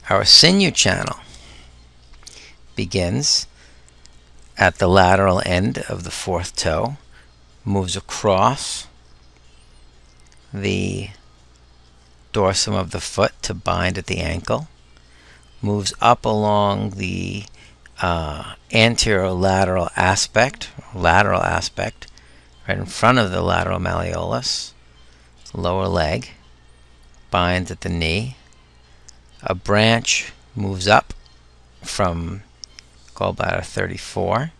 Our sinew channel begins at the lateral end of the fourth toe, moves across the dorsum of the foot to bind at the ankle, moves up along the anterolateral aspect, right in front of the lateral malleolus, lower leg, binds at the knee. A branch moves up from gallbladder 34.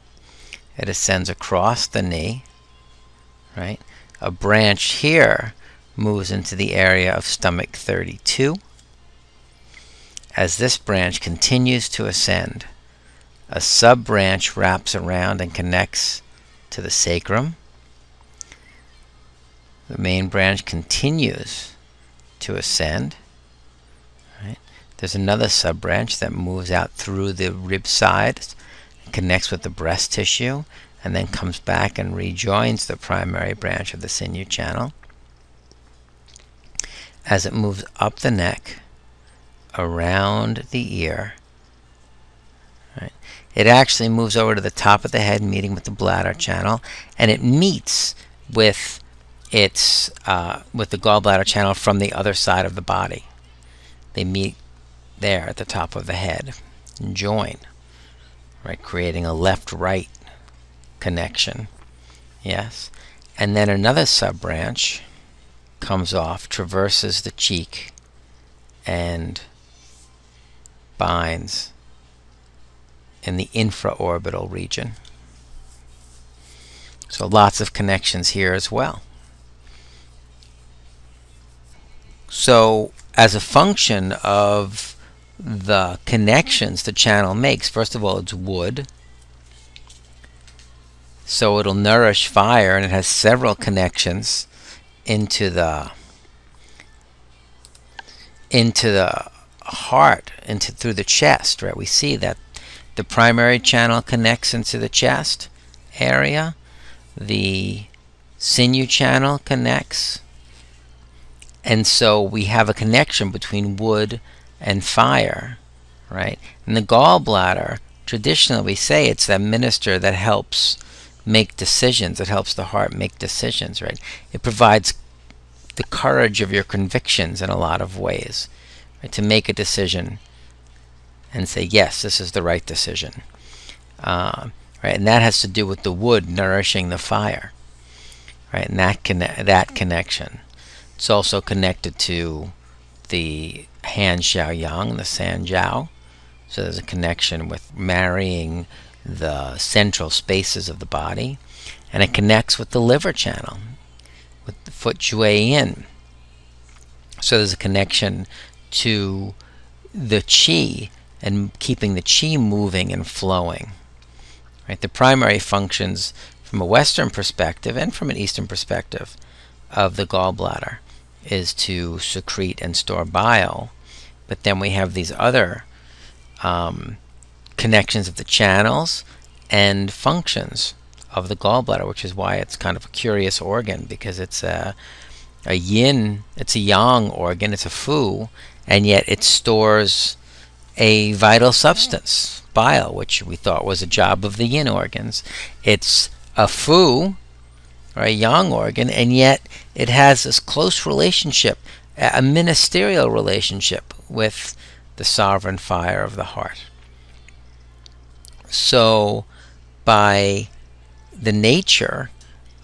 It ascends across the knee, right? A branch here moves into the area of stomach 32. As this branch continues to ascend, a sub-branch wraps around and connects to the sacrum. The main branch continues to ascend. Right? There's another sub-branch that moves out through the rib side, connects with the breast tissue, and then comes back and rejoins the primary branch of the sinew channel. As it moves up the neck, around the ear, right, it actually moves over to the top of the head, meeting with the bladder channel, and it meets with its with the gallbladder channel from the other side of the body. They meet there at the top of the head and join, right, creating a left-right connection. Yes, and then another sub-branch comes off, traverses the cheek, and binds in the infraorbital region. So lots of connections here as well. So as a function of the connections the channel makes, first of all, it's wood, so it'll nourish fire, and it has several connections into the heart, through the chest, right? We see that the primary channel connects into the chest area, the sinew channel connects, and so we have a connection between wood and fire, right? And the gallbladder, traditionally we say it's the minister that helps make decisions, it helps the heart make decisions, right? It provides the courage of your convictions in a lot of ways, right? To make a decision and say, yes, this is the right decision, right? And that has to do with the wood nourishing the fire, right? And that connection. It's also connected to the Han Xiao Yang, the San Jiao. So there's a connection with marrying the central spaces of the body, and it connects with the liver channel, with the foot Jue Yin. So there's a connection to the qi and keeping the qi moving and flowing. Right? The primary functions from a Western perspective and from an Eastern perspective of the gallbladder is to secrete and store bile, but then we have these other connections of the channels and functions of the gallbladder, which is why it's kind of a curious organ, because it's a yin, it's a yang organ, it's a fu, and yet it stores a vital substance, bile, which we thought was a job of the yin organs. It's a fu, or a yang organ, and yet it has this close relationship, a ministerial relationship with the sovereign fire of the heart. So by the nature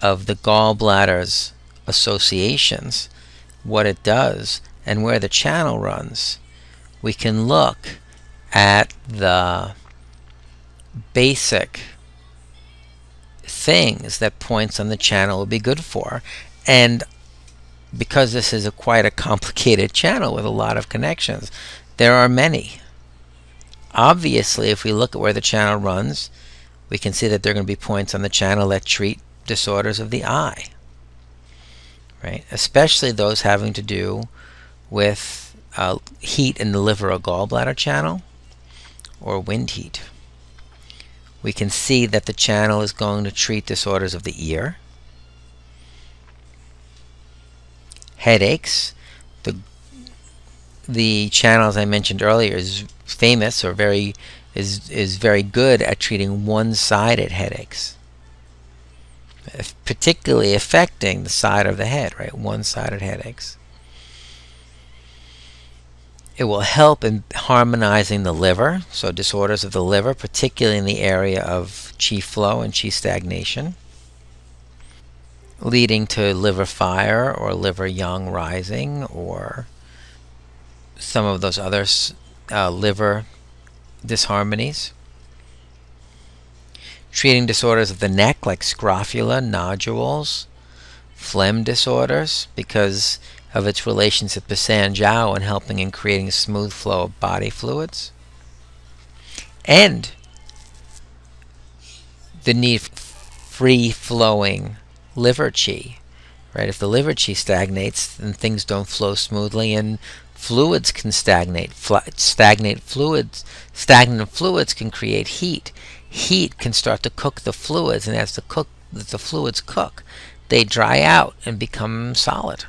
of the gallbladder's associations, what it does, and where the channel runs, we can look at the basic things that points on the channel will be good for. And because this is quite a complicated channel with a lot of connections, there are many. Obviously, if we look at where the channel runs, we can see that there are going to be points on the channel that treat disorders of the eye, right? Especially those having to do with heat in the liver or gallbladder channel, or wind heat. We can see that the channel is going to treat disorders of the ear, headaches. the channel, as I mentioned earlier, is famous or is very good at treating one-sided headaches, particularly affecting the side of the head, right? One-sided headaches. It will help in harmonizing the liver, so disorders of the liver, particularly in the area of qi flow and qi stagnation, leading to liver fire or liver yang rising or some of those other liver disharmonies. Treating disorders of the neck like scrofula, nodules, phlegm disorders because of its relationship to Sanjiao and helping in creating a smooth flow of body fluids. And the need for free-flowing liver qi, right? If the liver qi stagnates, then things don't flow smoothly and fluids can stagnate. Stagnant fluids can create heat. Heat can start to cook the fluids, and as the fluids cook, they dry out and become solid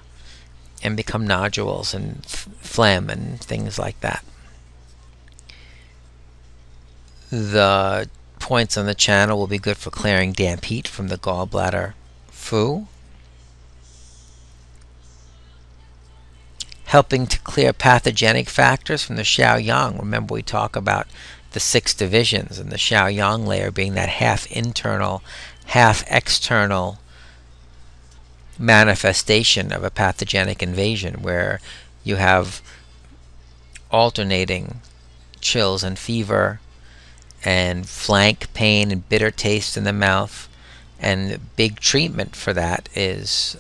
and become nodules and phlegm and things like that. The points on the channel will be good for clearing damp heat from the gallbladder fu, helping to clear pathogenic factors from the Xiaoyang. Remember, we talk about the 6 divisions, and the Xiaoyang layer being that half internal, half external manifestation of a pathogenic invasion, where you have alternating chills and fever and flank pain and bitter taste in the mouth. And the big treatment for that is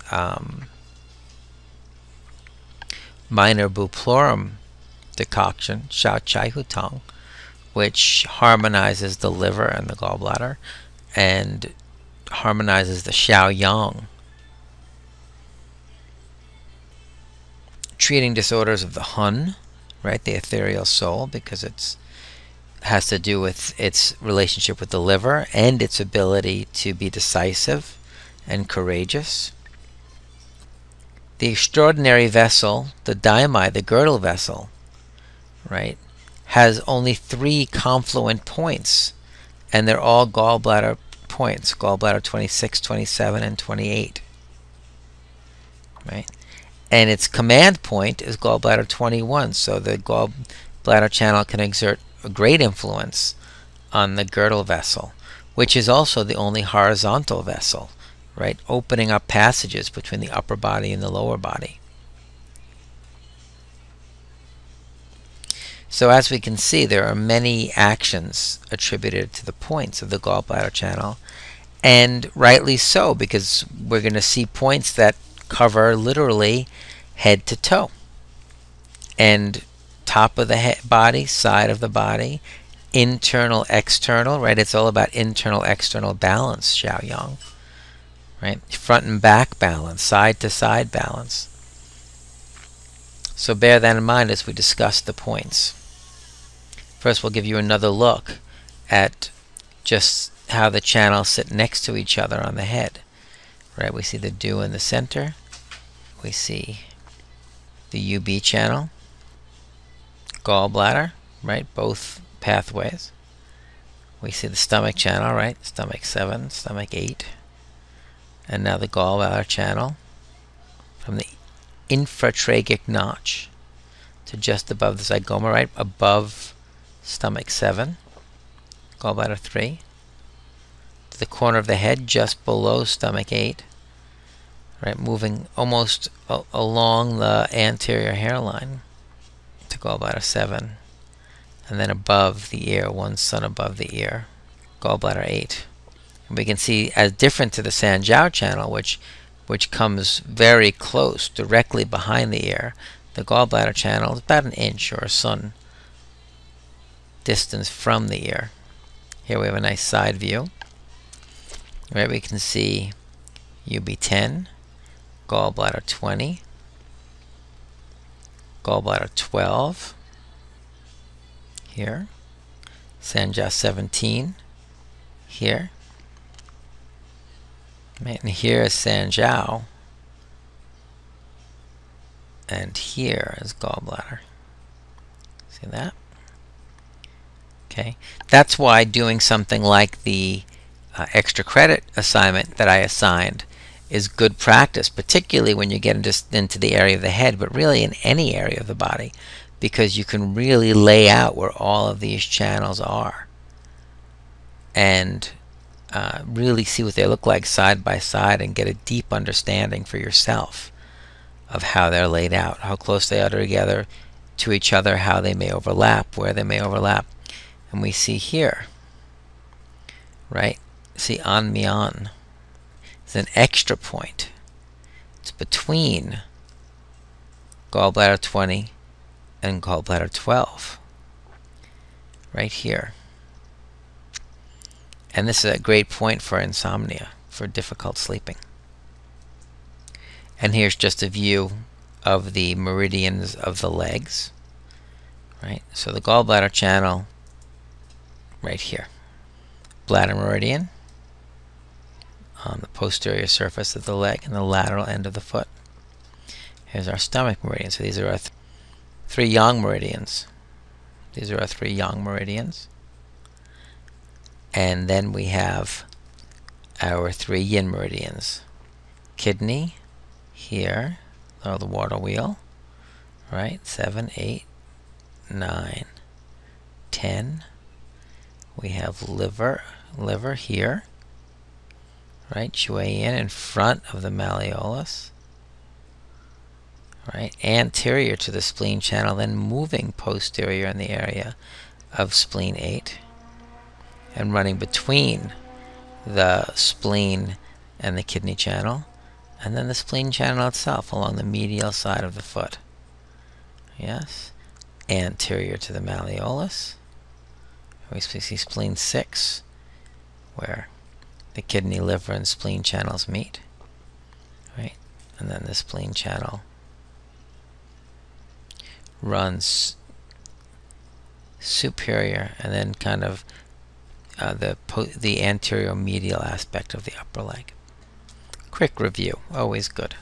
minor bupleurum decoction, Xiao Chai Hu Tong, which harmonizes the liver and the gallbladder and harmonizes the Xiaoyang. Treating disorders of the Hun, right, the ethereal soul, because it has to do with its relationship with the liver and its ability to be decisive and courageous. The extraordinary vessel, the daimai, the girdle vessel, right, has only 3 confluent points, and they're all gallbladder points, gallbladder 26, 27, and 28, right? And its command point is gallbladder 21, so the gallbladder channel can exert a great influence on the girdle vessel, which is also the only horizontal vessel, right, opening up passages between the upper body and the lower body. So as we can see, there are many actions attributed to the points of the gallbladder channel, and rightly so, because we're going to see points that cover literally head to toe, and top of the head, body, side of the body, internal, external, right? It's all about internal, external balance, Xiaoyang, right? Front and back balance, side to side balance. So bear that in mind as we discuss the points. First, we'll give you another look at just how the channels sit next to each other on the head, right? We see the Du in the center. We see the UB channel, gallbladder, right? Both pathways. We see the stomach channel, right? Stomach 7, stomach 8. And now the gallbladder channel from the infratracheal notch to just above the zygoma, right? Above stomach 7, gallbladder 3. To the corner of the head just below stomach 8. Right, moving almost along the anterior hairline to gallbladder 7, and then above the ear, 1 cun above the ear, gallbladder 8. And we can see, as different to the Sanjiao channel, which comes very close, directly behind the ear, the gallbladder channel is about 1 inch or a cun distance from the ear. Here we have a nice side view. Right, we can see UB10, gallbladder 20, gallbladder 12 here, Sanjiao 17 here, right, and here is Sanjiao, and here is gallbladder. See that? Okay, that's why doing something like the extra credit assignment that I assigned is good practice, particularly when you get into the area of the head, but really in any area of the body, because you can really lay out where all of these channels are and really see what they look like side by side and get a deep understanding for yourself of how they're laid out, how close they are together to each other, how they may overlap, where they may overlap. And we see here, right? See, on Myon is an extra point. It's between gallbladder 20 and gallbladder 12, right here. And this is a great point for insomnia, for difficult sleeping. And here's just a view of the meridians of the legs, right? So the gallbladder channel right here. Bladder meridian on the posterior surface of the leg and the lateral end of the foot. Here's our stomach meridian. So these are our three yang meridians. These are our three yang meridians. And then we have our three yin meridians. Kidney here, or the water wheel, right? 7, 8, 9, 10. We have liver here, right? Shui yin in front of the malleolus, right? Anterior to the spleen channel, then moving posterior in the area of spleen 8, and running between the spleen and the kidney channel, and then the spleen channel itself along the medial side of the foot. Yes, anterior to the malleolus. We see spleen 6, where the kidney, liver, and spleen channels meet, right? And then the spleen channel runs superior, and then kind of the anterior medial aspect of the upper leg. Quick review, always good.